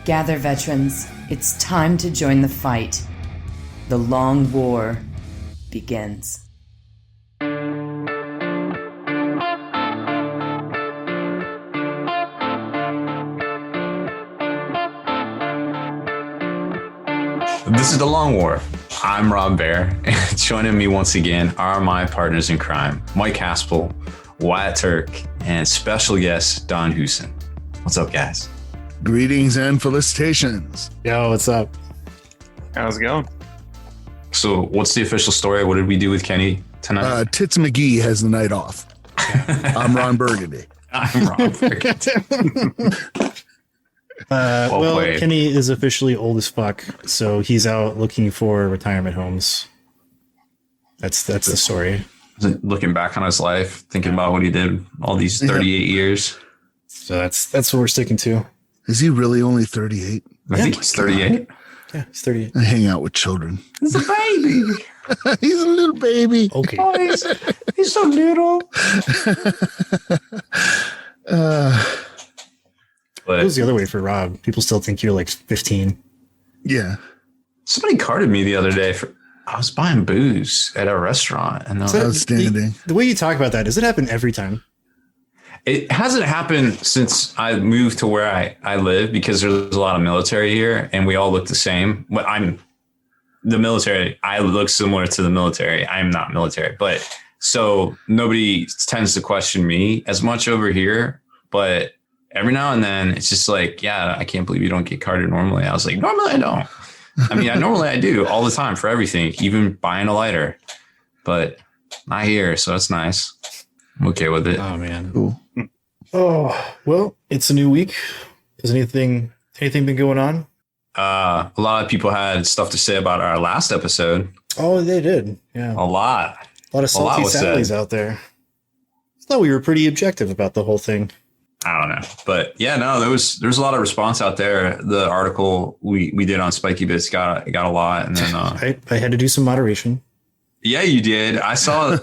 Gather, veterans. It's time to join the fight. The long war begins. This is The Long War. I'm Rob Baer, and joining me once again are my partners in crime, Mike Haspil, Wyatt Turk, and special guest, Don Hooson. What's up, guys? Greetings and felicitations. Yo, what's up? How's it going? So what's the official story? What did we do with Kenny tonight? Tits McGee has the night off. I'm Ron Burgundy. I'm Rob Baer. Well, played. Kenny is officially old as fuck, so he's out looking for retirement homes. That's the story. Looking back on his life, thinking about what he did all these 38 years. So that's what we're sticking to. Is he really only 38? I think he's 38. Yeah, he's 38. I hang out with children. He's a baby. He's a little baby. Okay. Oh, he's so little. It was the other way for Rob. People still think you're like 15. Yeah. Somebody carded me the other day I was buying booze at a restaurant, and Outstanding. The way you talk about that, does it happen every time? It hasn't happened since I moved to where I live, because there's a lot of military here and we all look the same. But I'm the military. I look similar to the military. I'm not military, but so nobody tends to question me as much over here. But every now and then it's just like, yeah, I can't believe you don't get carded normally. I was like, normally I don't. I mean, normally I do all the time for everything, even buying a lighter, but not here. So that's nice. I'm okay with it. Oh, man. Cool. Oh, well, it's a new week. Has anything been going on? A lot of people had stuff to say about our last episode. Oh, they did. Yeah. A lot. A lot of salty was Sallies said. out there. I thought we were pretty objective about the whole thing. I don't know, but yeah, no, there's a lot of response out there. The article we did on Spiky Bits got a lot, and then I had to do some moderation. yeah, you did. I saw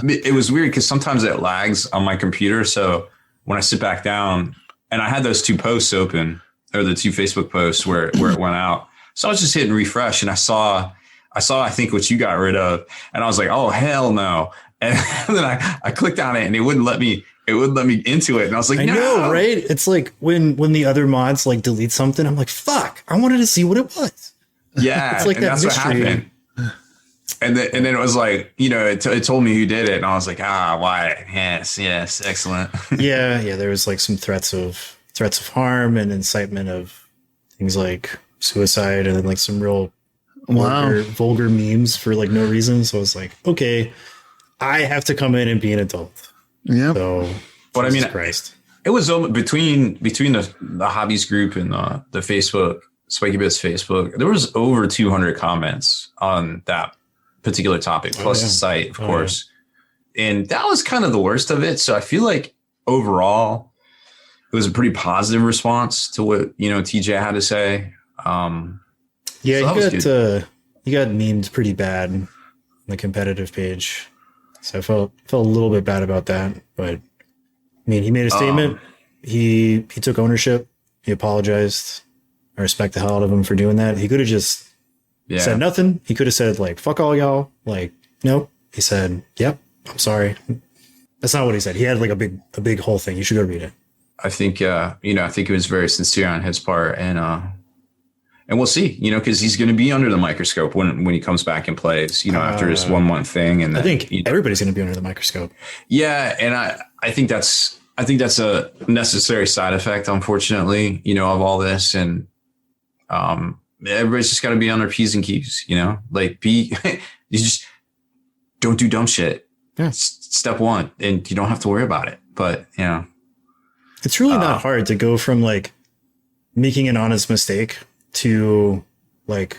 it was weird because sometimes it lags on my computer. So when I sit back down, and I had those two posts open, or the two Facebook posts where it went out. So I was just hitting refresh, and I saw I think what you got rid of, and I was like, oh hell no! And then I clicked on it, and it wouldn't let me into it. And I was like, I no. know, right? It's like when the other mods like delete something, I'm like, fuck, I wanted to see what it was. Yeah. It's like and that that's mystery. what happened. And then it was like, it told me who did it. And I was like, why? Yes, excellent. yeah. There was like some threats of harm and incitement of things like suicide, and then like some real vulgar memes for like no reason. So I was like, okay, I have to come in and be an adult. Yeah. So, But Jesus I mean, Christ. it was between the hobbies group and the Facebook, Spiky Bits Facebook, there was over 200 comments on that particular topic, plus the site, of course. Yeah. And that was kind of the worst of it. So I feel like overall, it was a pretty positive response to what, TJ had to say. Yeah, so he got memed pretty bad on the competitive page. So I felt a little bit bad about that. But I mean, he made a statement. He took ownership. He apologized. I respect the hell out of him for doing that. He could have just said nothing. He could have said like, fuck all y'all. Like, nope. He said, yep, I'm sorry. That's not what he said. He had like a big whole thing. You should go read it. I think, I think it was very sincere on his part, and we'll see, because he's going to be under the microscope when he comes back and plays, after his 1 month thing. And I think everybody's going to be under the microscope. Yeah. And I think that's a necessary side effect, unfortunately, of all this. And, everybody's just got to be on their P's and Q's, you just don't do dumb shit. Yeah. Step one, and you don't have to worry about it. But, it's really not hard to go from like making an honest mistake to like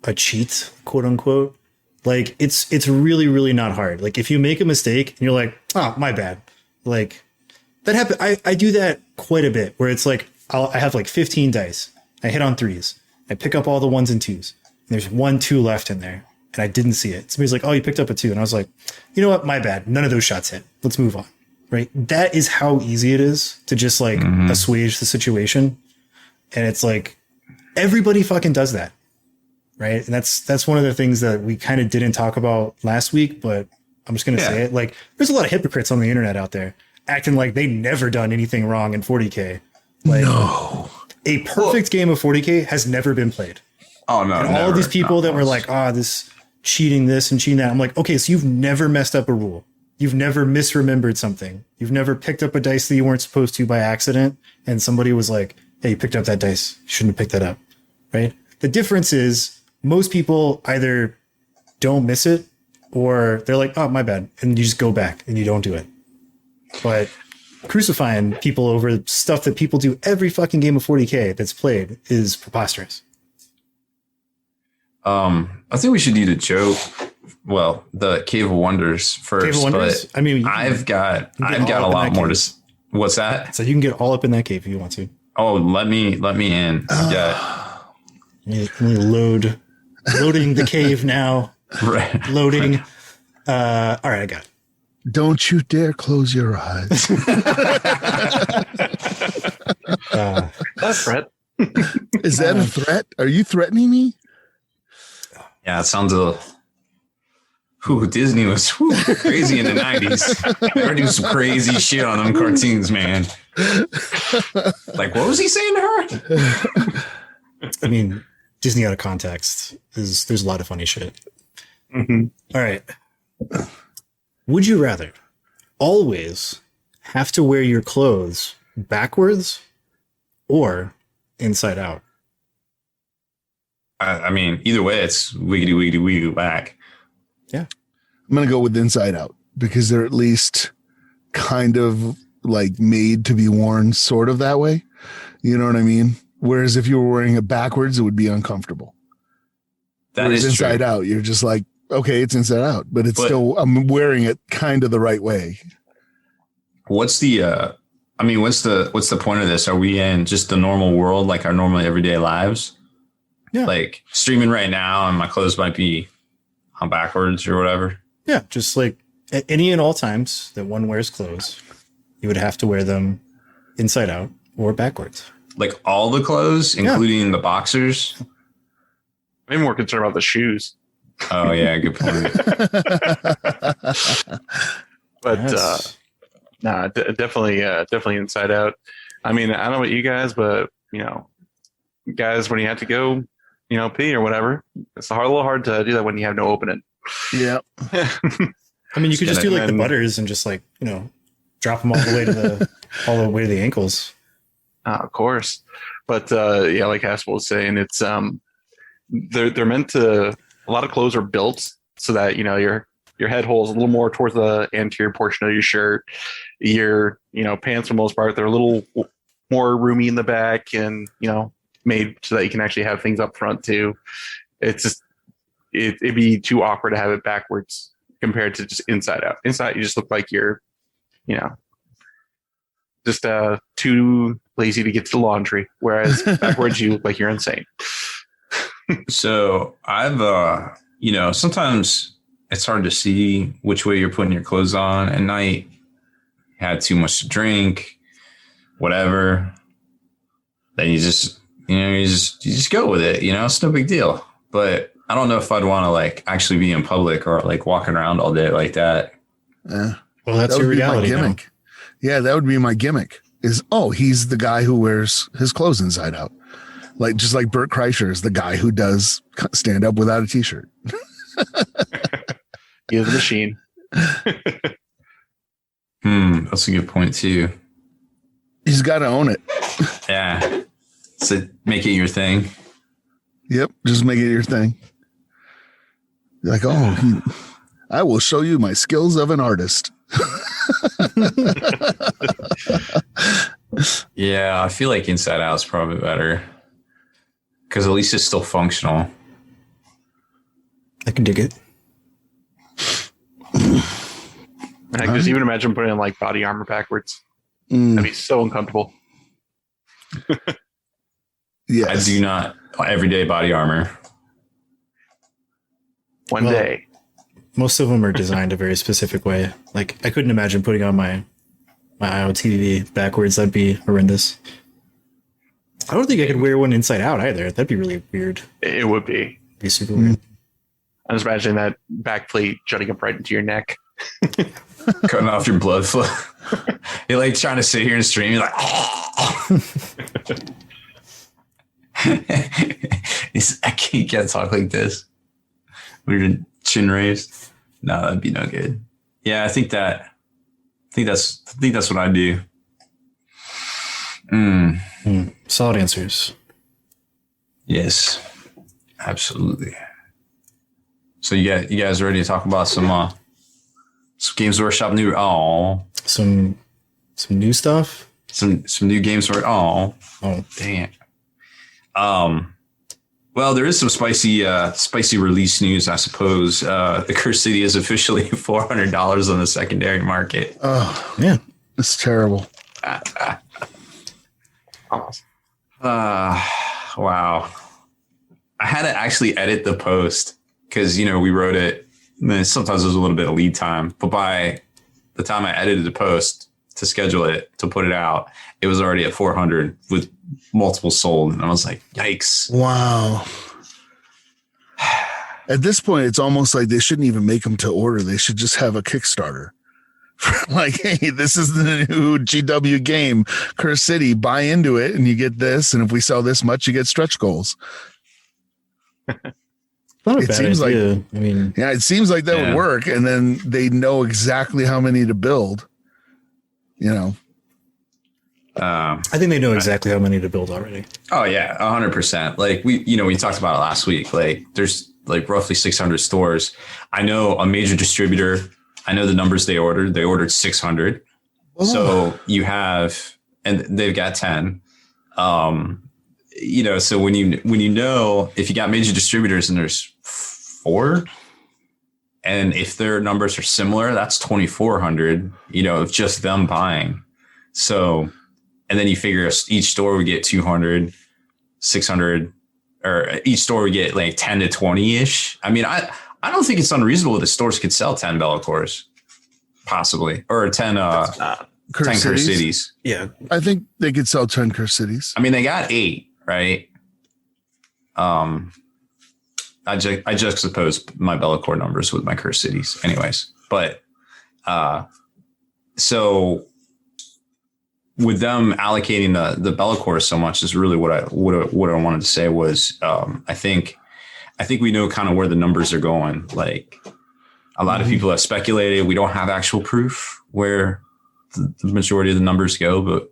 a cheat, quote unquote. Like it's really, really not hard. Like if you make a mistake and you're like, oh, my bad. Like that happened. I do that quite a bit where it's like, I have like 15 dice. I hit on 3s. I pick up all the 1s and 2s. And there's 1 2 left in there. And I didn't see it. Somebody's like, oh, you picked up a 2. And I was like, you know what? My bad. None of those shots hit. Let's move on. Right. That is how easy it is to just like assuage the situation. And it's like everybody fucking does that. Right. And that's one of the things that we kind of didn't talk about last week, but I'm just going to say it. Like, there's a lot of hypocrites on the internet out there acting like they never done anything wrong in 40K. Like, no. A perfect game of 40K has never been played. Oh, no. And all of these people that were like, this cheating this and cheating that. I'm like, okay, so you've never messed up a rule. You've never misremembered something. You've never picked up a dice that you weren't supposed to by accident. And somebody was like, hey, you picked up that dice. You shouldn't have picked that up. Right. The difference is most people either don't miss it or they're like, oh, my bad. And you just go back and you don't do it. But crucifying people over stuff that people do every fucking game of 40K that's played is preposterous. I think we should do the joke. Well, the Cave of Wonders first. Cave of Wonders? But I mean, I've got a lot more to. What's that? So you can get all up in that cave if you want to. Oh, let me in. Yeah. Let me loading the cave now. Right. Loading. All right, I got it. Don't you dare close your eyes. That's threat. Is that a threat? Are you threatening me? Yeah, it sounds Disney was crazy in the 90s. They were doing some crazy shit on them cartoons, man. Like, what was he saying to her? I mean, Disney out of context there's a lot of funny shit. Mm-hmm. All right. Would you rather always have to wear your clothes backwards or inside out? I mean, either way, it's wiggity, wiggity, wiggity whack. Yeah. I'm going to go with inside out because they're at least kind of like made to be worn sort of that way. You know what I mean? Whereas if you were wearing it backwards, it would be uncomfortable. Whereas is inside out, you're just like, okay, it's inside out, but still, I'm wearing it kind of the right way. What's the point of this? Are we in just the normal world, like our normal everyday lives? Yeah. Like streaming right now and my clothes might be on backwards or whatever. Yeah. Just like at any and all times that one wears clothes, you would have to wear them inside out or backwards. Like all the clothes, including the boxers. I'm more concerned about the shoes. Oh yeah, good point. But definitely inside out. I mean, I don't know about you guys, but guys, when you have to go, pee or whatever, it's a little hard to do that when you have no opening. Yeah. I mean, you could just do like the butters and just like drop them all the way to the ankles. Of course, but like Haspil was saying, it's they're meant to. A lot of clothes are built so that your head hole is a little more towards the anterior portion of your shirt. Your pants for the most part, they're a little more roomy in the back, and made so that you can actually have things up front too. It's just it'd be too awkward to have it backwards compared to just inside out. Inside, you just look like you're just too lazy to get to the laundry, whereas backwards you look like you're insane. So I've, sometimes it's hard to see which way you're putting your clothes on at night. Had too much to drink, whatever. Then you just go with it. It's no big deal. But I don't know if I'd want to like actually be in public or like walking around all day like that. Well, that's your reality gimmick. Now. Yeah, that would be my gimmick. He's the guy who wears his clothes inside out. Like, just like Bert Kreischer is the guy who does stand up without a t-shirt. He is a machine. That's a good point too. He's got to own it. Yeah. So make it your thing. Yep. Just make it your thing. Like, I will show you my skills of an artist. Yeah. I feel like inside out is probably better. Because at least it's still functional. I can dig it. I can just even imagine putting in like body armor backwards. That'd be so uncomfortable. Yeah, I do not everyday body armor. One day. Most of them are designed a very specific way. Like I couldn't imagine putting on my IoTV backwards. That'd be horrendous. I don't think I could wear one inside out either. That'd be really weird. It would be. Be super weird. I'm just imagining that back plate jutting up right into your neck. Cutting off your blood flow. You're like trying to sit here and stream. You're like, oh. I can't talk like this. With your chin raised. No, that'd be no good. Yeah, I think that's what I do. Solid answers. Yes, absolutely. So you guys ready to talk about some Games Workshop new? Some new stuff. Some new Games Workshop. Oh, dang it. Well, there is some spicy release news, I suppose. The Cursed City is officially $400 on the secondary market. Oh, yeah, it's terrible. Wow. I had to actually edit the post because, we wrote it. And then sometimes there's a little bit of lead time. But by the time I edited the post to schedule it, to put it out, it was already at 400 with multiple sold. And I was like, yikes. Wow. At this point, it's almost like they shouldn't even make them to order. They should just have a Kickstarter. Like, hey, this is the new GW game, Cursed City. Buy into it and you get this. And if we sell this much, you get stretch goals. Not a bad idea. It seems like that would work. And then they know exactly how many to build. I think they know exactly how many to build already. Oh yeah, 100%. Like we talked about it last week. Like there's like roughly 600 stores. I know a major distributor. I know the numbers they ordered. They ordered 600. Oh. So you have, and they've got 10. So when if you got major distributors and there's 4, and if their numbers are similar, that's 2,400. Of just them buying. So, and then you figure each store would get 200, 600, or each store would get like 10 to 20 ish. I mean, I don't think it's unreasonable that stores could sell 10 Bellicors, possibly, or 10 Cursed Cities. Yeah, I think they could sell 10 Cursed Cities. I mean, they got 8, right? I juxtapose my Bellicor numbers with my Cursed Cities, anyways. But so with them allocating the Bellicor so much is really what I wanted to say was I think we know kind of where the numbers are going. Like a lot of people have speculated. We don't have actual proof where the majority of the numbers go, but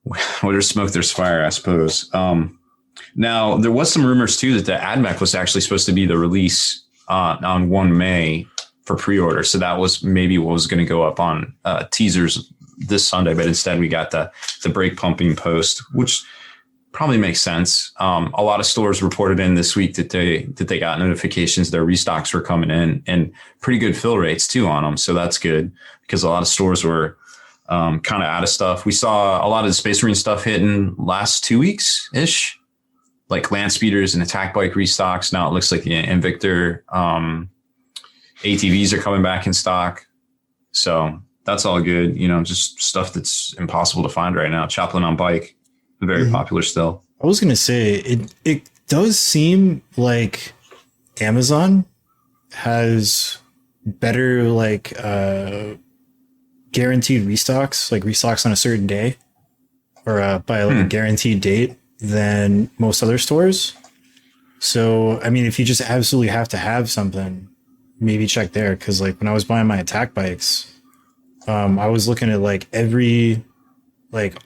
where there's smoke, there's fire, I suppose. Now there was some rumors too that the AdMech was actually supposed to be the release on 1 May for pre-order. So that was maybe what was going to go up on teasers this Sunday, but instead we got the brake pumping post, which probably makes sense. A lot of stores reported in this week that they got notifications their restocks were coming in, and pretty good fill rates too on them. So that's good because a lot of stores were kind of out of stuff. We saw a lot of the Space Marine stuff hitting last 2 weeks ish, like land speeders and attack bike restocks. Now it looks like the Invictor ATVs are coming back in stock. So that's all good. Just stuff that's impossible to find right now. Chaplain on bike, very popular still. I was going to say it does seem like Amazon has better guaranteed restocks, like restocks on a certain day or by a guaranteed date than most other stores. So, I mean, if you just absolutely have to have something, maybe check there. Cause like when I was buying my attack bikes, I was looking at every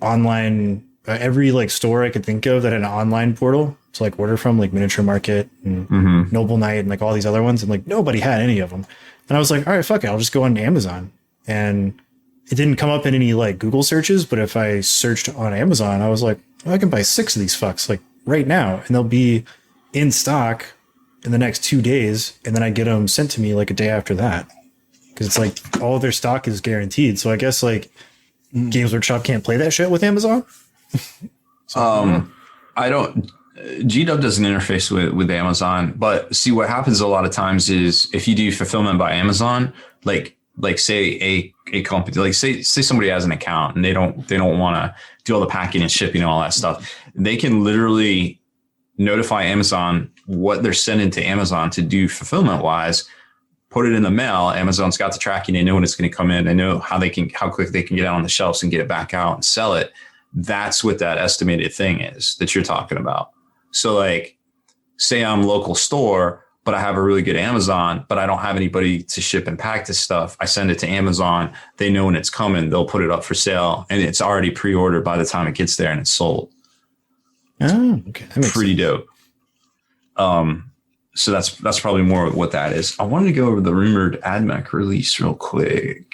online, every store I could think of that had an online portal to order from, like Miniature Market and Noble Knight and all these other ones. And nobody had any of them. And I was like, all right, fuck it. I'll just go on Amazon. And it didn't come up in any Google searches, but if I searched on Amazon, I was like, I can buy 6 of these fucks right now. And they'll be in stock in the next 2 days. And then I get them sent to me a day after that. Cause it's all of their stock is guaranteed. So I guess Games Workshop can't play that shit with Amazon. I don't, GW doesn't interface with Amazon, but see what happens a lot of times is if you do fulfillment by Amazon, like say a company, like say somebody has an account and they don't want to do all the packing and shipping and all that stuff, they can literally notify Amazon what they're sending to Amazon to do fulfillment wise, put it in the mail. Amazon's got the tracking. They know when it's going to come in. They know how quick they can get it on the shelves and get it back out and sell it. That's what that estimated thing is that you're talking about. So like, say I'm a local store, but I have a really good Amazon, but I don't have anybody to ship and pack this stuff. I send it to Amazon. They know when it's coming. They'll put it up for sale, and it's already pre-ordered by the time it gets there and it's sold. Oh, okay. That makes Pretty sense. dope. So that's probably more of what that is. I wanted to go over the rumored AdMech release real quick.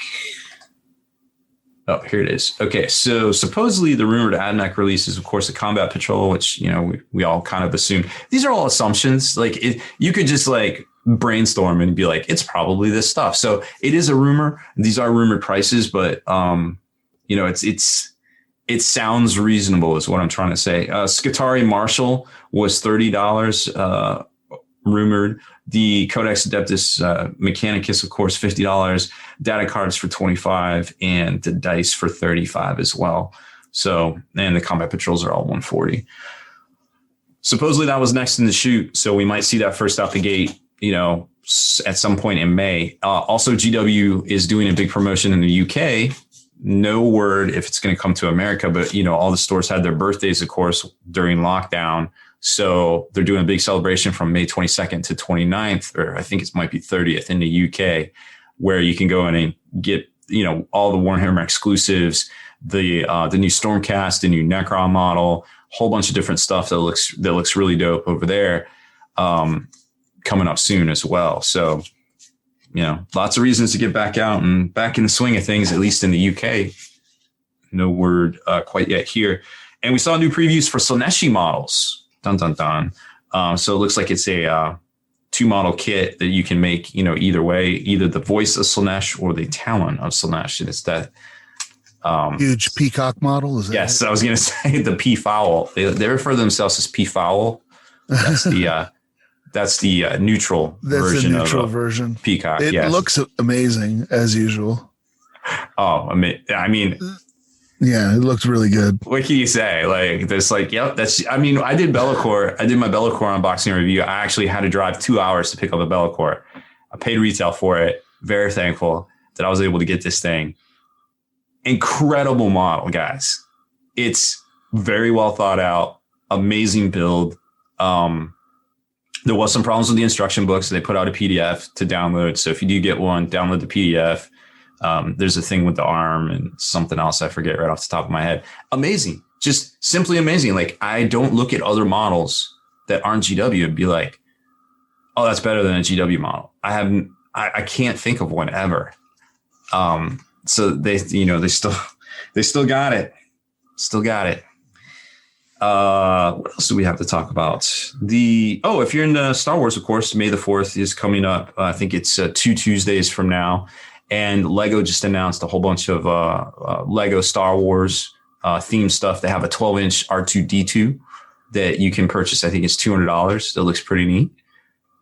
Oh, here it is. Okay, so supposedly the rumored AdMech release is, of course, a combat patrol, which, you know, we all kind of assume. These are all assumptions. Like, you could just like brainstorm and be like, it's probably this stuff. So it is a rumor. These are rumored prices, but you know, it sounds reasonable, is what I'm trying to say. Skitarii Marshall was $30. Rumored. The Codex Adeptus Mechanicus, of course, $50. Data cards for $25, and the dice for $35 as well. So, and the combat patrols are all $140. Supposedly that was next in the chute, so we might see that first out the gate, you know, at some point in May. Also, GW is doing a big promotion in the UK. No word if it's going to come to America, but you know, all the stores had their birthdays, of course, during lockdown. So they're doing a big celebration from May 22nd to 29th, or I think it might be 30th in the UK, where you can go in and get, you know, all the Warhammer exclusives, the new Stormcast, the new Necron model, whole bunch of different stuff that looks really dope over there, coming up soon as well. So, you know, lots of reasons to get back out and back in the swing of things, at least in the UK. No word quite yet here. And we saw new previews for Slaaneshi models. Dun, dun, dun. So it looks like it's a 2-model kit that you can make, you know, either way, either the voice of Slaanesh or the talon of Slaanesh. And it's that huge peacock model. Is that yes, right? I was going to say the P-fowl. They refer to themselves as P-fowl. That's the neutral version. That's the neutral of version. Peacock. It yes. looks amazing as usual. Oh, I mean, yeah, it looked really good. what can you say? Like, there's like, yep, that's, I mean, I did Bellacore. I did my Bellacore unboxing review. I actually had to drive 2 hours to pick up a Bellacore. I paid retail for it. Very thankful that I was able to get this thing. Incredible model, guys. It's very well thought out. Amazing build. There was some problems with the instruction books. So they put out a PDF to download. So if you do get one, download the PDF. There's a thing with the arm and something else I forget right off the top of my head. Amazing. Just simply amazing. Like, I don't look at other models that aren't GW and be like, oh, that's better than a GW model. I can't think of one ever. So they still got it. Still got it. What else do we have to talk about? If you're into Star Wars, of course, May the 4th is coming up. I think it's 2 Tuesdays from now. And Lego just announced a whole bunch of Lego Star Wars themed stuff. They have a 12-inch R2-D2 that you can purchase. I think it's $200. That looks pretty neat.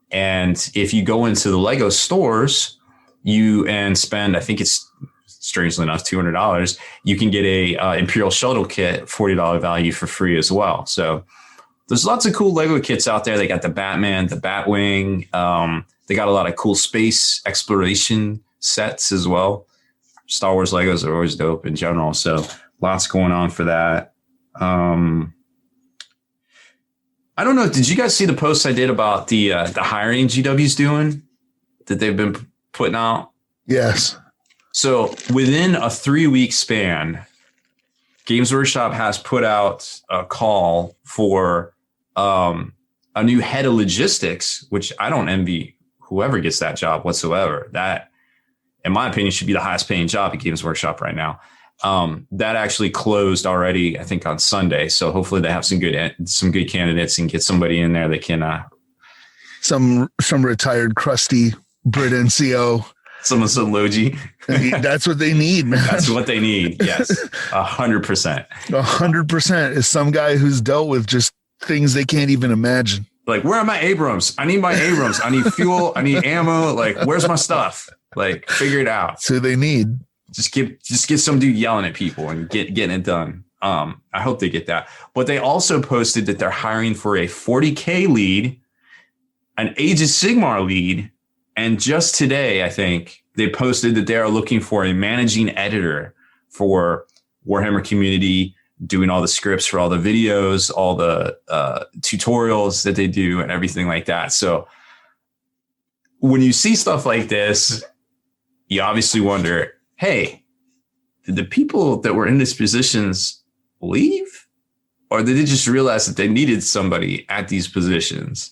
And if you go into the Lego stores, and spend, I think it's strangely enough, $200, you can get a Imperial Shuttle kit, $40 value for free as well. So there's lots of cool Lego kits out there. They got the Batman, the Batwing. They got a lot of cool space exploration sets as well. Star Wars Legos are always dope in general. So lots going on for that. I don't know. Did you guys see the posts I did about the hiring GW's doing that they've been putting out? Yes. So within a 3-week span, Games Workshop has put out a call for a new head of logistics, which I don't envy whoever gets that job whatsoever. That, in my opinion, should be the highest paying job at Games Workshop right now. That actually closed already, I think, on Sunday. So hopefully they have some good candidates and get somebody in there that can Some retired crusty Brit NCO. some Logi. That's what they need, man. That's what they need. Yes, 100%. 100% is some guy who's dealt with just things they can't even imagine. Like, where are my Abrams? I need my Abrams. I need fuel. I need ammo. Like, where's my stuff? Like, figure it out. So they need. Just get some dude yelling at people and getting it done. I hope they get that. But they also posted that they're hiring for a 40K lead, an Age of Sigmar lead, and just today, I think, they posted that they are looking for a managing editor for Warhammer Community, doing all the scripts for all the videos, all the tutorials that they do, and everything like that. So when you see stuff like this, you obviously wonder, hey, did the people that were in these positions leave? Or did they just realize that they needed somebody at these positions?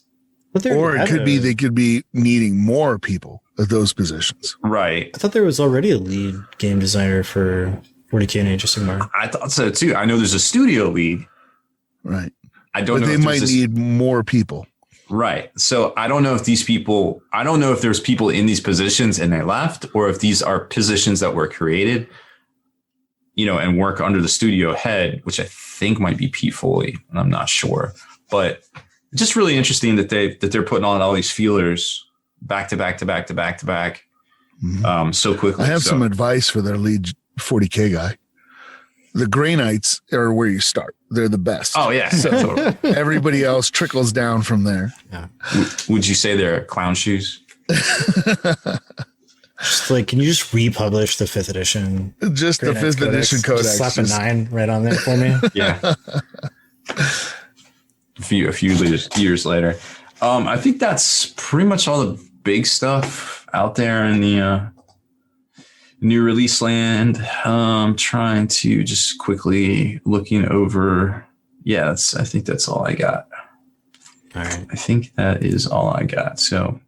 Or it could be they could be needing more people at those positions. Right. I thought there was already a lead game designer for 40K and Age of Sigmar. I thought so too. I know there's a studio lead. Right. I don't know. But they might need more people. Right. So I don't know if there's people in these positions and they left, or if these are positions that were created, and work under the studio head, which I think might be Pete Foley. And I'm not sure, but just really interesting that they're putting on all these feelers back to back. Mm-hmm. So quickly. I have some advice for their lead 40K guy. The Grey Knights are where you start. They're the best. Oh yeah. So everybody else trickles down from there. Yeah. Would you say they're clown shoes? Just like, can you just republish the 5th edition? Just the 5th edition codex. Just slap a 9 right on there for me. Yeah. A few years later. I think that's pretty much all the big stuff out there in the new release land. Trying to just quickly looking over. Yeah, I think that's all I got. All right. I think that is all I got. So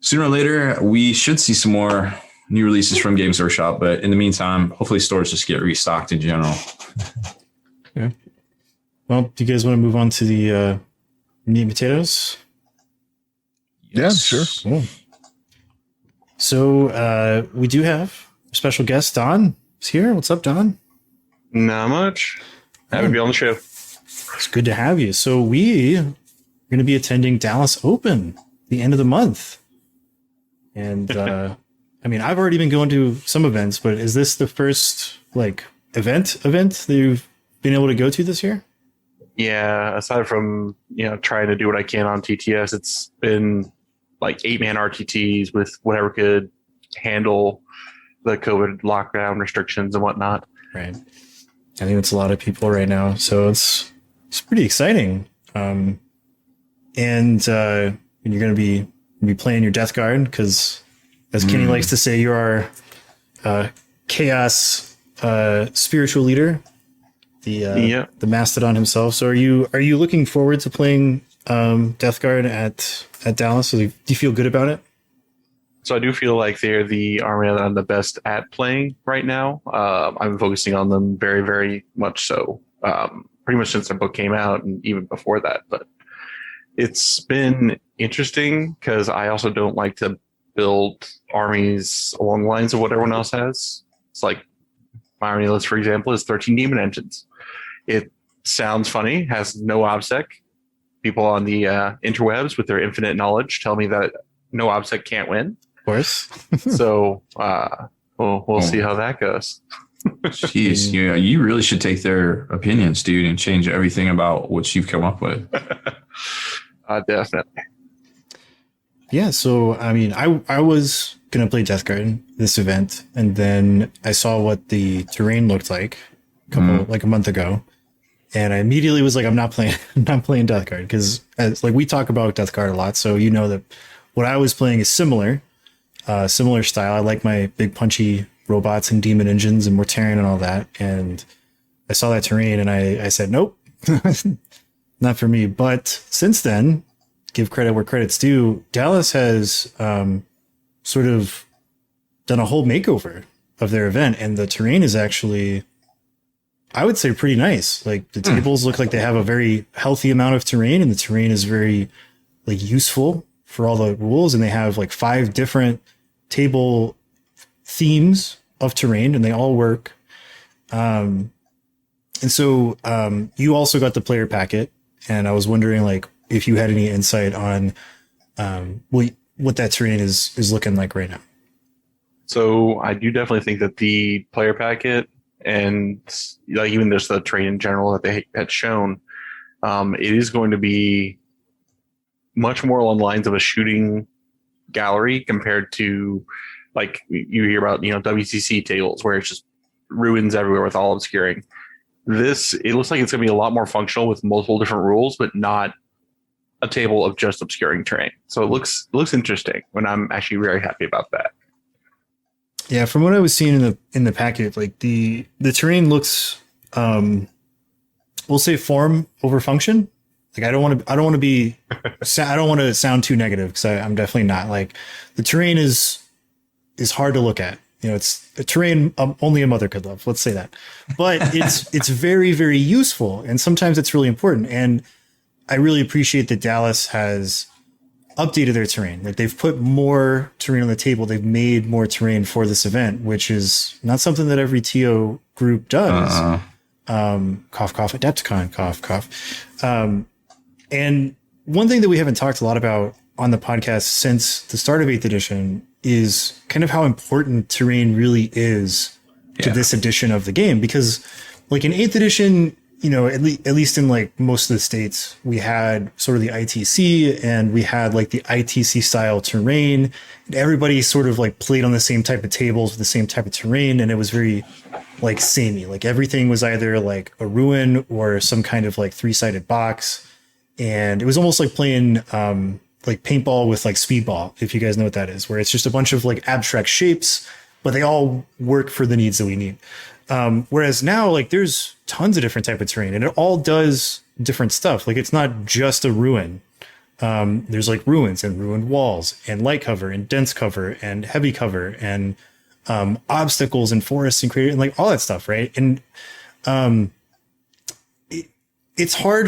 sooner or later, we should see some more new releases from Games Workshop. But in the meantime, hopefully stores just get restocked in general. Yeah. Well, do you guys want to move on to the meat and potatoes? Yes. Yeah, sure. Cool. So we do have a special guest. Don is here. What's up, Don? Not much. Happy to be on the show. It's good to have you. So we are going to be attending Dallas Open the end of the month. And I mean, I've already been going to some events, but is this the first event that you've been able to go to this year? Yeah, aside from trying to do what I can on TTS, it's been like 8-man RTTs with whatever could handle the COVID lockdown restrictions and whatnot. Right. I think it's a lot of people right now, so it's pretty exciting. And you're going to be playing your Death Guard because, as Kenny likes to say, you are chaos spiritual leader. The Mastodon himself. So are you looking forward to playing Death Guard at Dallas? So do you feel good about it? So I do feel like they're the army that I'm the best at playing right now. I'm focusing on them very, very much so. Pretty much since the book came out and even before that. But it's been interesting because I also don't like to build armies along the lines of what everyone else has. It's like my army list, for example, is 13 demon engines. It sounds funny, has no OBSEC. People on the interwebs with their infinite knowledge tell me that no OBSEC can't win. Of course. So we'll see how that goes. Jeez, you really should take their opinions, dude, and change everything about what you've come up with. Definitely. Yeah, so I mean, I was gonna play Death Guard this event, and then I saw what the terrain looked like a month ago, and I immediately was like, I'm not playing Death Guard because we talk about Death Guard a lot, so you know that what I was playing is similar style. I like my big punchy robots and demon engines and Mortarion and all that, and I saw that terrain and I said, nope, not for me. But since then, give credit where credit's due, Dallas has sort of done a whole makeover of their event, and the terrain is actually, I would say, pretty nice. Like the tables look like they have a very healthy amount of terrain, and the terrain is very useful for all the rules, and they have 5 different table themes of terrain, and they all work. And so you also got the player packet, and I was wondering if you had any insight on what that terrain is looking like right now. So I do definitely think that the player packet and like even just the terrain in general that they had shown, it is going to be much more along the lines of a shooting gallery compared to like you hear about, WCC tables where it's just ruins everywhere with all obscuring. This, it looks like it's going to be a lot more functional with multiple different rules, but not a table of just obscuring terrain. So it looks interesting, and I'm actually very happy about that. Yeah, from what I was seeing in the packet, like the terrain looks, we'll say form over function. Like I don't want to sound too negative because I'm definitely not. Like the terrain is hard to look at. It's a terrain only a mother could love. Let's say that, but it's very, very useful, and sometimes it's really important. And I really appreciate that Dallas has updated their terrain. Like they've put more terrain on the table. They've made more terrain for this event, which is not something that every TO group does. Cough, cough, Adepticon, cough, cough. And one thing that we haven't talked a lot about on the podcast since the start of 8th edition is kind of how important terrain really is to this edition of the game. Because like in 8th edition, at least in like most of the states, we had sort of the ITC and we had like the ITC style terrain, and everybody sort of like played on the same type of tables with the same type of terrain. And it was very like samey, like everything was either like a ruin or some kind of like 3-sided box. And it was almost like playing, like paintball with like speedball, if you guys know what that is, where it's just a bunch of like abstract shapes, but they all work for the needs that we need. Whereas now, like there's tons of different type of terrain and it all does different stuff. Like it's not just a ruin. There's like ruins and ruined walls and light cover and dense cover and heavy cover and obstacles and forests and creative and like all that stuff, right? And it's hard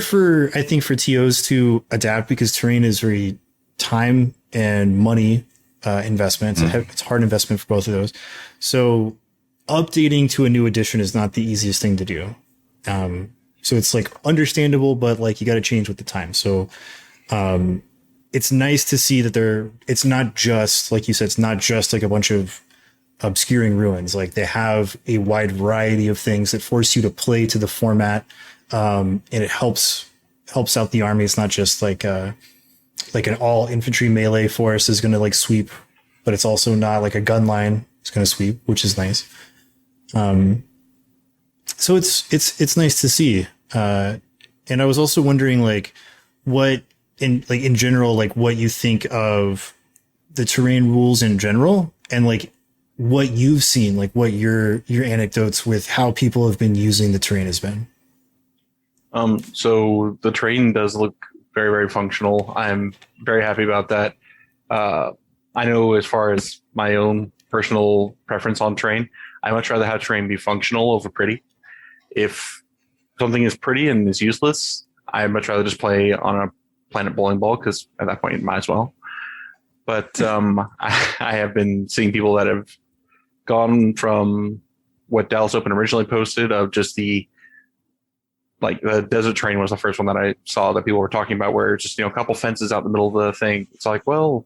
I think for TOs to adapt because terrain is very time and money investment. It's a hard investment for both of those. So updating to a new edition is not the easiest thing to do. So it's like understandable, but like you got to change with the time. So it's nice to see that it's not just, like you said, it's not just like a bunch of obscuring ruins. Like they have a wide variety of things that force you to play to the format. And it helps out the army. It's not just like an all infantry melee force is going to like sweep, but it's also not like a gun line is going to sweep, which is nice. So it's nice to see. And I was also wondering like what in general, like what you think of the terrain rules in general and like what you've seen, like what your anecdotes with how people have been using the terrain has been. So the terrain does look very, very functional. I'm very happy about that. I know as far as my own personal preference on terrain, I much rather have terrain be functional over pretty. If something is pretty and is useless, I'd much rather just play on a planet bowling ball because at that point, you might as well. But I have been seeing people that have gone from what Dallas Open originally posted of just the desert terrain was the first one that I saw that people were talking about, where it's just, a couple fences out in the middle of the thing. It's like, well,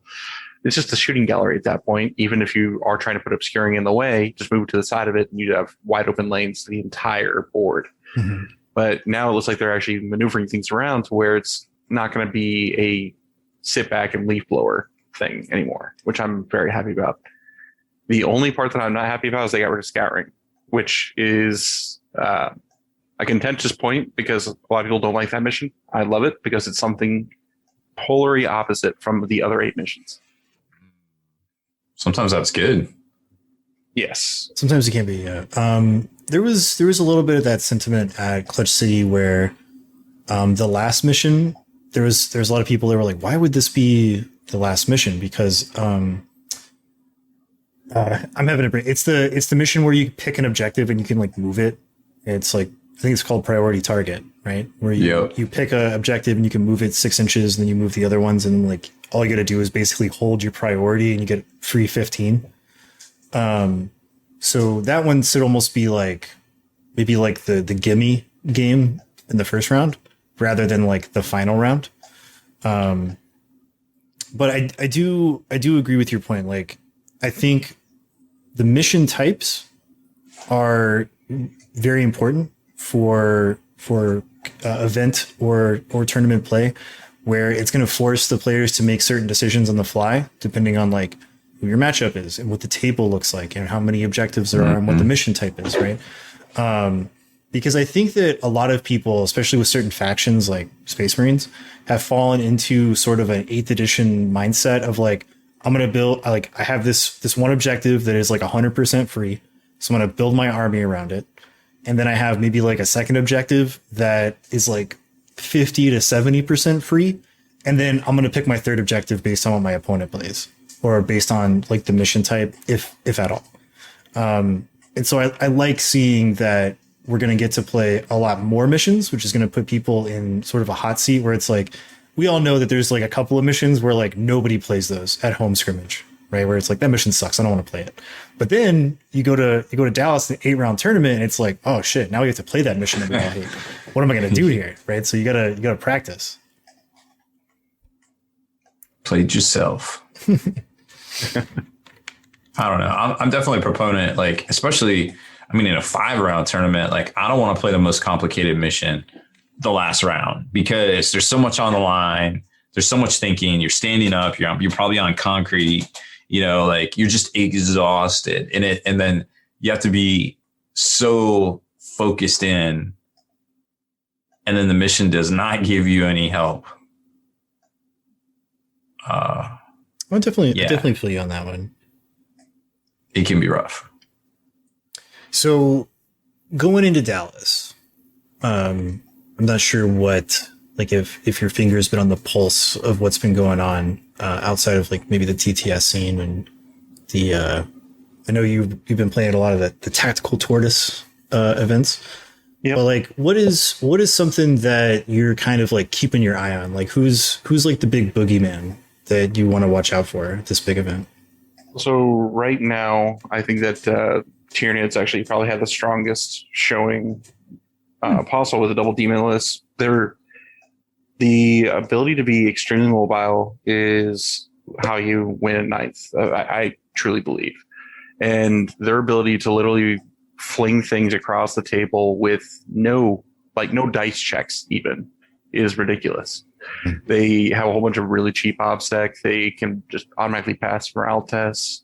it's just a shooting gallery at that point. Even if you are trying to put obscuring in the way, just move to the side of it and you'd have wide open lanes to the entire board. Mm-hmm. But now it looks like they're actually maneuvering things around to where it's not going to be a sit back and leaf blower thing anymore, which I'm very happy about. The only part that I'm not happy about is they got rid of scattering, which is a contentious point because a lot of people don't like that mission. I love it because it's something polarly opposite from the other 8 missions. Sometimes that's good. Yes. Sometimes it can be, yeah. There was a little bit of that sentiment at Clutch City where the last mission, there's a lot of people that were like, why would this be the last mission? Because I'm having a break. It's the mission where you pick an objective and you can like move it. It's like, I think it's called priority target, right? Where you pick a objective and you can move it 6 inches and then you move the other ones. And like, all you got to do is basically hold your priority and you get free 15. So that one should almost be like, maybe like the gimme game in the first round rather than like the final round. But I do agree with your point. Like, I think the mission types are very important for event or tournament play, where it's going to force the players to make certain decisions on the fly, depending on like who your matchup is and what the table looks like and how many objectives there are and what the mission type is, right? Because I think that a lot of people, especially with certain factions like Space Marines, have fallen into sort of an 8th edition mindset of like, I'm going to build, like, I have this one objective that is like 100% free. So I'm going to build my army around it. And then I have maybe like a second objective that is like 50 to 70% free. And then I'm going to pick my third objective based on what my opponent plays, or based on like the mission type, if at all. And so I like seeing that we're going to get to play a lot more missions, which is going to put people in sort of a hot seat where it's like, we all know that there's like a couple of missions where like nobody plays those at home scrimmage, right? Where it's like, that mission sucks, I don't want to play it. But then you go to Dallas, the 8-round tournament, and it's like, oh shit, now we have to play that mission that we all hate. What am I going to do here, right? So you gotta practice. Played yourself. I don't know. I'm definitely a proponent, like, especially, I mean, in a 5-round tournament, like, I don't want to play the most complicated mission the last round because there's so much on the line. There's so much thinking. You're standing up. You're probably on concrete. You know, like, you're just exhausted in it, and then you have to be so focused in, and then the mission does not give you any help. I definitely feel you on that one. It can be rough. So going into Dallas, I'm not sure what, like, if your finger's been on the pulse of what's been going on outside of like maybe the TTS scene and the I know you've been playing a lot of the tactical tortoise events. Yeah. But like, what is something that you're kind of like keeping your eye on? Like, who's like the big boogeyman that you want to watch out for at this big event? So right now, I think that Tyranids actually probably had the strongest showing possible with a double demon list. The ability to be extremely mobile is how you win at ninth. I truly believe. And their ability to literally fling things across the table with no dice checks even is ridiculous. They have a whole bunch of really cheap obsec. They can just automatically pass morale tests.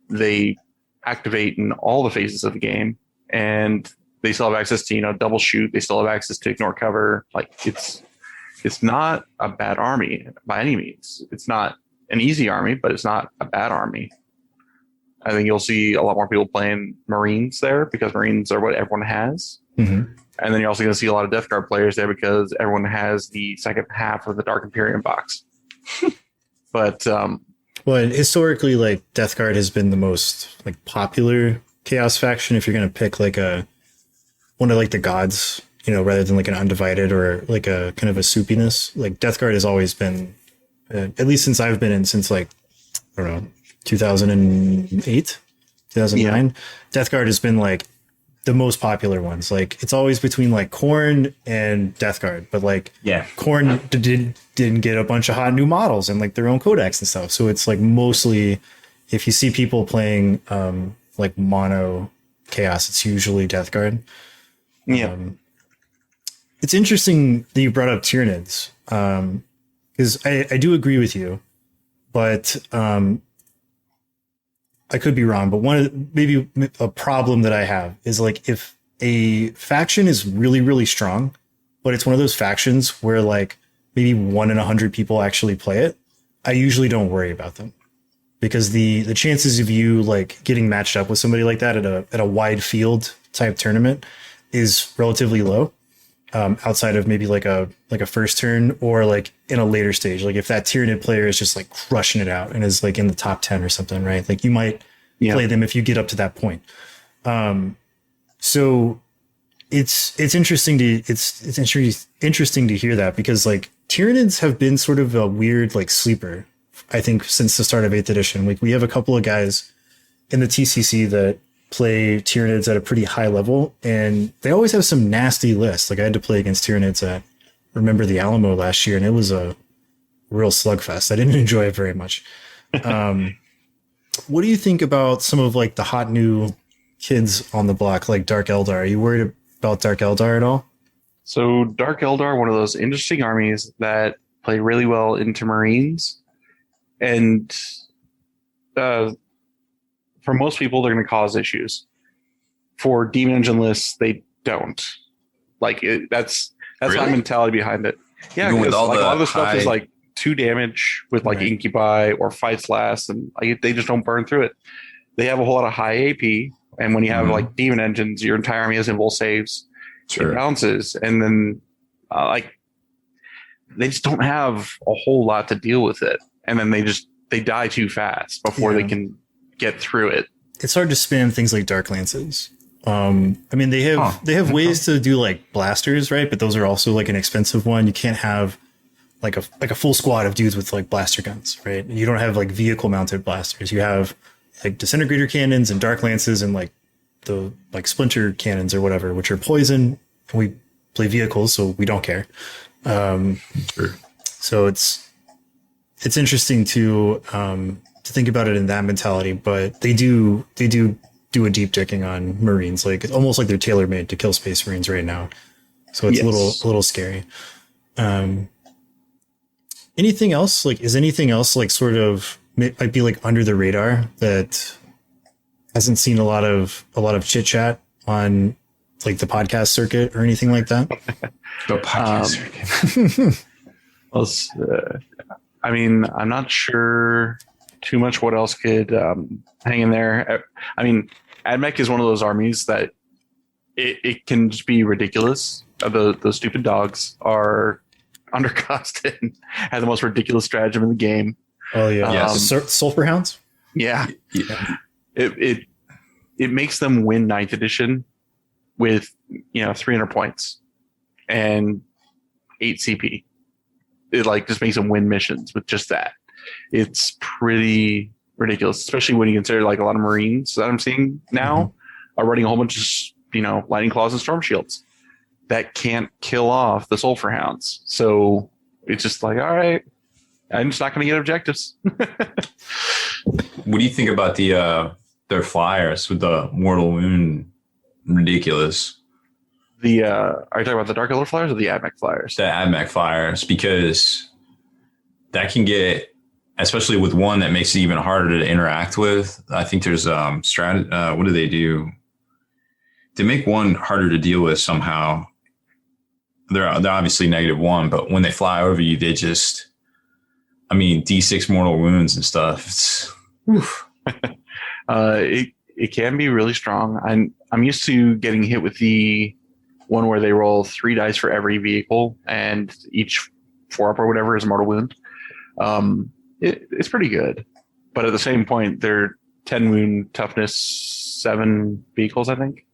They activate in all the phases of the game, and they still have access to, double shoot. They still have access to ignore cover. Like, it's not a bad army by any means. It's not an easy army, but it's not a bad army. I think you'll see a lot more people playing Marines there because Marines are what everyone has. Mm-hmm. And then you're also going to see a lot of Death Guard players there because everyone has the second half of the Dark Imperium box. But well, historically, like, Death Guard has been the most like popular Chaos faction. If you're going to pick like one of like the gods, rather than like an Undivided or like a kind of a soupiness, like Death Guard has always been, at least since I've been in, since like, I don't know, 2008, 2009, yeah. Death Guard has been like the most popular ones. Like, it's always between like Khorne and Death Guard, but like, yeah, Khorne didn't get a bunch of hot new models and like their own codex and stuff. So it's like, mostly if you see people playing like mono Chaos, it's usually Death Guard. Yeah. It's interesting that you brought up Tyranids, because I do agree with you, but I could be wrong, but maybe a problem that I have is like, if a faction is really, really strong, but it's one of those factions where like maybe 1 in 100 people actually play it, I usually don't worry about them, because the chances of you like getting matched up with somebody like that at a wide field type tournament is relatively low, outside of maybe like a first turn or like in a later stage. Like, if that Tyranid player is just like crushing it out and is like in the top 10 or something, right? Like, you might play them if you get up to that point. So it's interesting to hear that, because like Tyranids have been sort of a weird like sleeper, I think, since the start of 8th edition. Like, we have a couple of guys in the TCC that play Tyranids at a pretty high level, and they always have some nasty lists. Like, I had to play against Tyranids at Remember the Alamo last year, and it was a real slugfest. I didn't enjoy it very much. What do you think about some of like the hot new kids on the block, like Dark Eldar? Are you worried about Dark Eldar at all? So Dark Eldar, one of those interesting armies that play really well into Marines, and for most people, they're going to cause issues. For Demon Engine lists, they don't. That's Really? my mentality behind it. Yeah, Even with because all like, a the lot of the stuff is high- like 2 damage with like Right. Incubi or Fights Last, and like, they just don't burn through it. They have a whole lot of high AP, and when you have Mhm. like Demon Engines, your entire army has invul saves, Sure. and bounces, and then like they just don't have a whole lot to deal with it, and then they die too fast before they Yeah. can get through it. It's hard to spam things like Dark Lances. I mean, they have ways to do like blasters, right? But those are also like an expensive one. You can't have like a full squad of dudes with like blaster guns, right? You don't have like vehicle mounted blasters. You have like disintegrator cannons and dark lances and like the like splinter cannons or whatever, which are poison. We play vehicles, so we don't care. Sure. So it's interesting to think about it in that mentality, but they do a deep dicking on Marines. Like it's almost like they're tailor made to kill Space Marines right now. So it's Yes. a little scary. Anything else? Like, is anything else like sort of might be like under the radar that hasn't seen a lot of chit chat on like the podcast circuit or anything like that? The podcast circuit. Well, I mean, I'm not sure too much what else could hang in there. I mean, AdMech is one of those armies that it can just be ridiculous. Those stupid dogs are undercost and have the most ridiculous stratagem in the game. Oh yeah, Yes. Sulfur Hounds. Yeah, Yeah. it makes them win 9th edition with 300 points and 8 CP. It like just makes them win missions with just that. It's pretty ridiculous, especially when you consider like a lot of Marines that I'm seeing now are running a whole bunch of lightning claws and storm shields that can't kill off the sulfur hounds. So it's just like, all right, I'm just not going to get objectives. What do you think about their flyers with the mortal wound? Ridiculous. Are you talking about the Dark Elder flyers or the AdMech flyers? The AdMech flyers, because that can get, especially with one that makes it even harder to interact with. I think there's what do they do? They make one harder to deal with somehow. They're obviously -1, but when they fly over you, they just, I mean, D6 mortal wounds and stuff. It's, It can be really strong. I'm used to getting hit with the one where they roll 3 dice for every vehicle, and each 4-up or whatever is a mortal wound. It's pretty good, but at the same point, they're 10 wound toughness 7 vehicles, I think.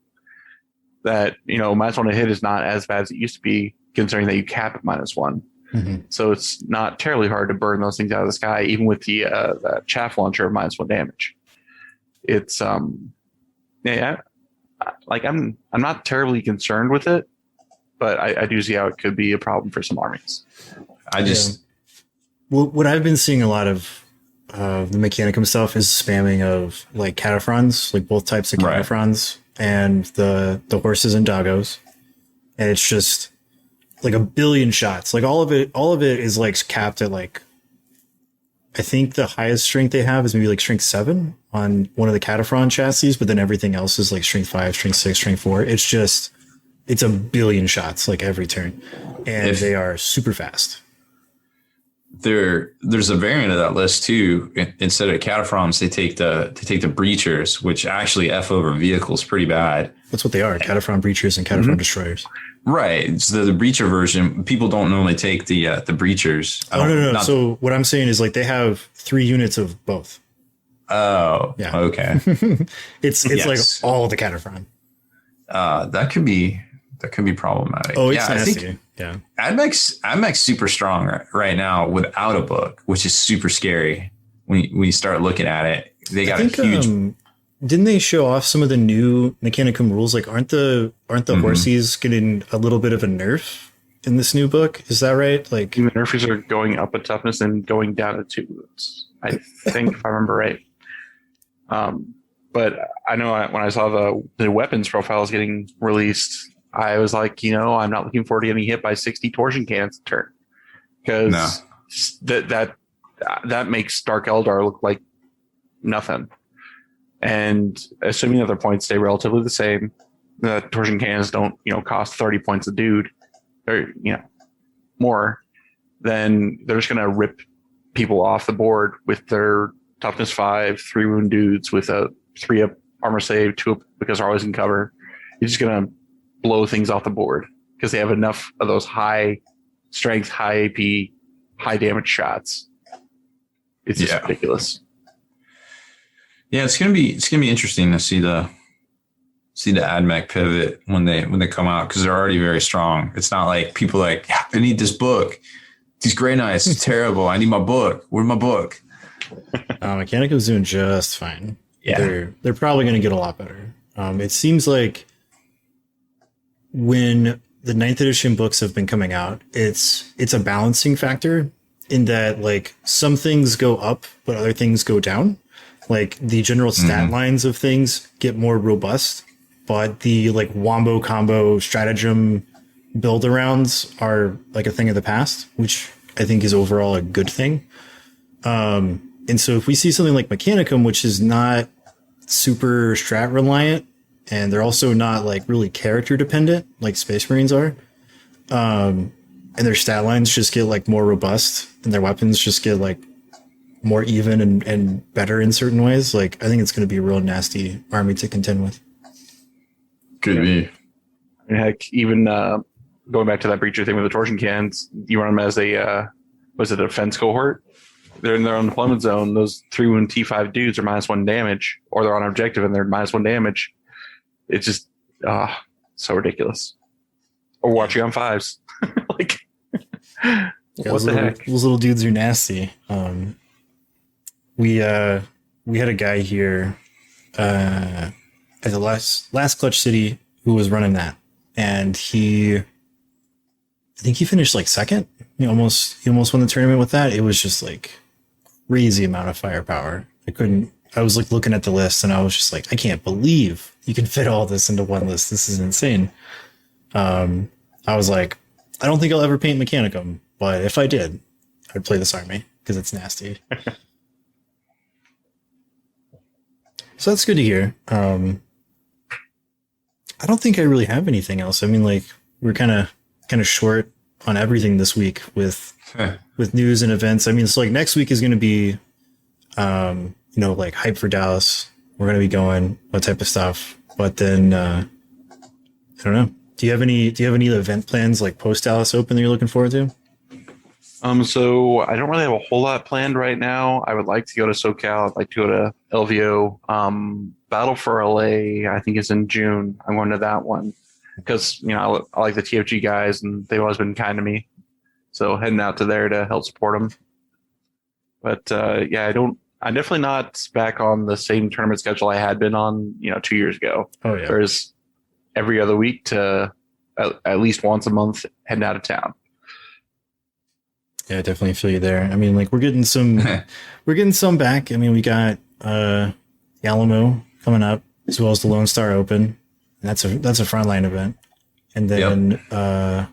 That -1 to hit is not as bad as it used to be, considering that you cap at -1. Mm-hmm. So it's not terribly hard to burn those things out of the sky, even with the chaff launcher of -1 damage. It's like I'm not terribly concerned with it, but I do see how it could be a problem for some armies. I just, Well, what I've been seeing a lot of the Mechanicum stuff is spamming of like Cataphrons, like both types of Right. Cataphrons and the horses and doggos. And it's just like a billion shots. Like all of it is like capped at like, I think the highest strength they have is maybe like strength 7 on one of the Cataphron chassis, but then everything else is like strength 5, strength 6, strength 4. It's a billion shots like every turn. And they are super fast. there's a variant of that list too. Instead of cataphrons, they take the breachers, which actually F over vehicles pretty bad. That's what they are. Cataphron breachers and Cataphron destroyers. Right. It's the breacher version. People don't normally take the breachers. Oh, no. So what I'm saying is like they have 3 units of both. Oh, Yeah. okay. It's Yes. like all the Cataphron. That could be problematic. Oh, it's I nasty. think Yeah. AdMech's super strong right now without a book, which is super scary when you start looking at it. They got a huge. Didn't they show off some of the new Mechanicum rules? Like, aren't the horsies getting a little bit of a nerf in this new book? Is that right? Like, The nerfies are going up a toughness and going down a 2 wounds. I think, if I remember right. But I know when I saw the weapons profiles getting released, I was like, I'm not looking forward to getting hit by 60 torsion cannons a turn, because that makes Dark Eldar look like nothing. And assuming that their points stay relatively the same, the torsion cannons don't cost 30 points a dude, or more, then they're just going to rip people off the board with their toughness 5, 3 wound dudes with a 3 up armor save, 2 up because they're always in cover. You're just going to blow things off the board because they have enough of those high strength, high AP, high damage shots. It's just ridiculous. Yeah, it's gonna be interesting to see the AdMech pivot when they come out, because they're already very strong. It's not like people are like, I need this book. These Grey Knights is terrible. I need my book. Where's my book? Mechanicum's doing just fine. Yeah, they're probably going to get a lot better. It seems like when the 9th edition books have been coming out, it's a balancing factor in that, like, some things go up, but other things go down. Like, the general stat lines of things get more robust, but the, like, wombo combo stratagem build arounds are like a thing of the past, which I think is overall a good thing. And so if we see something like Mechanicum, which is not super strat reliant, and they're also not like really character dependent like Space Marines are, and their stat lines just get like more robust, and their weapons just get like more even and better in certain ways, like, I think it's going to be a real nasty army to contend with. Could be. And heck, even going back to that Breacher thing with the torsion cannons, you run them as a defense cohort. They're in their own deployment zone. Those 3 wound T5 dudes are -1 damage, or they're on objective and they're -1 damage. It's just so ridiculous. Or watching on 5s. Like, what the heck? Those little dudes are nasty. We had a guy here at the last Clutch City who was running that, and I think he finished like second. He almost won the tournament with that. It was just like crazy amount of firepower. I was like looking at the list and I was just like, I can't believe you can fit all this into one list. This is insane. I was like, I don't think I'll ever paint Mechanicum, but if I did, I'd play this army because it's nasty. So that's good to hear. I don't think I really have anything else. I mean, like, we're kind of short on everything this week with news and events. I mean, it's like next week is going to be, like hype for Dallas. We're going to be going, what type of stuff. But then, I don't know. Do you have any event plans like post Dallas Open that you're looking forward to? So I don't really have a whole lot planned right now. I would like to go to SoCal. I'd like to go to LVO. Battle for LA, I think, is in June. I'm going to that one because, I like the TFG guys and they've always been kind to me. So heading out to there to help support them. But I'm definitely not back on the same tournament schedule I had been on, 2 years ago. Oh yeah. There's every other week to at least once a month heading out of town. Yeah, I definitely feel you there. I mean, like, we're getting some back. I mean, we got the Alamo coming up, as well as the Lone Star Open. And that's a frontline event. And then I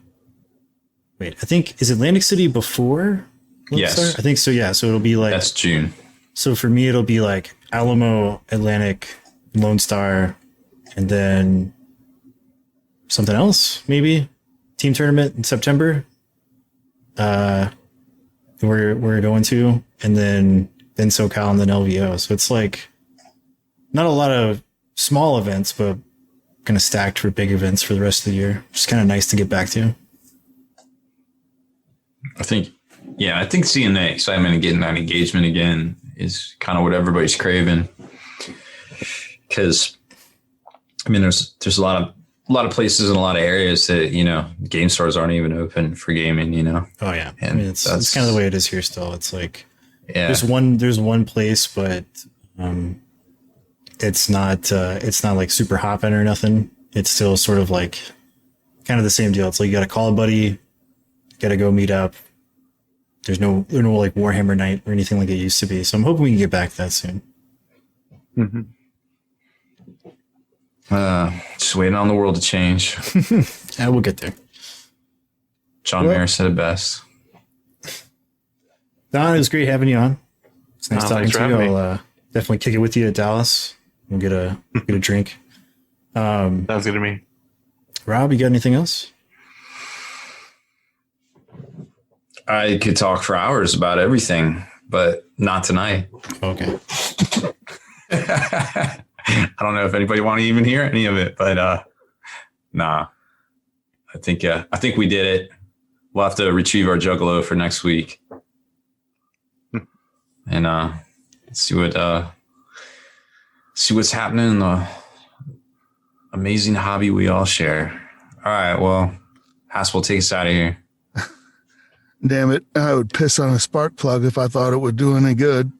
think, is Atlantic City before Lone Star? I think so, yeah. So it'll be like, that's June. So for me, it'll be like Alamo, Atlantic, Lone Star, and then something else, maybe team tournament in September. We're going to, and then SoCal and then LVO. So it's like not a lot of small events, but kind of stacked for big events for the rest of the year. Just kind of nice to get back to. I think seeing that excitement and getting that engagement again is kind of what everybody's craving. Because, I mean, there's a lot of places and a lot of areas that, game stores aren't even open for gaming, Oh yeah. And I mean, it's kind of the way it is here still. It's like, there's one place, but it's not like super hopping or nothing. It's still sort of like kind of the same deal. It's like, you got to call a buddy, you got to go meet up. There's no like Warhammer night or anything like it used to be. So I'm hoping we can get back to that soon. Mm-hmm. Just waiting on the world to change. Yeah, we'll get there. John Mayer said it best. Don, it was great having you on. It's nice talking thanks for to you. having me. I'll definitely kick it with you at Dallas. We'll get a drink. Sounds good to me. Rob, you got anything else? I could talk for hours about everything, but not tonight. Okay. I don't know if anybody want to even hear any of it, but nah. I think we did it. We'll have to retrieve our Juggalo for next week, and see what's happening in the amazing hobby we all share. All right, well, Haspil, take us out of here. Damn it. I would piss on a spark plug if I thought it would do any good.